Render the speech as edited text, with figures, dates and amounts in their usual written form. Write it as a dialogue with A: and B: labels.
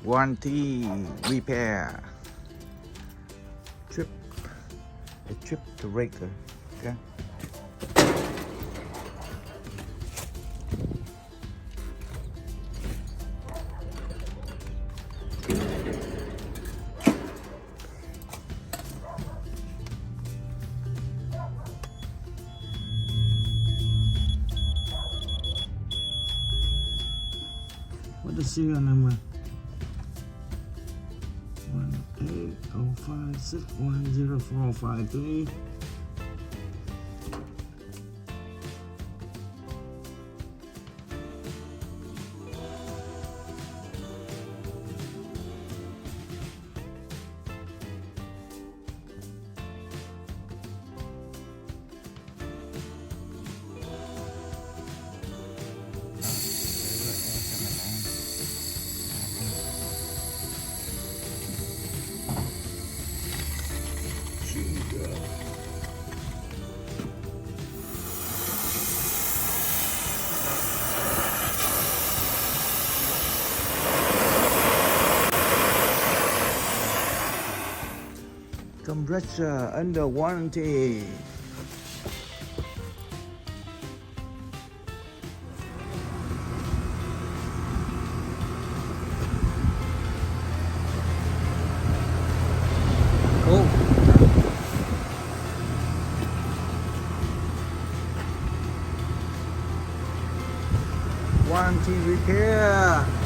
A: warranty repair trip, a trip to Raker. Okay.
B: What the serial number? 18056105453.
A: Compressor under warranty. Oh. Warranty repair.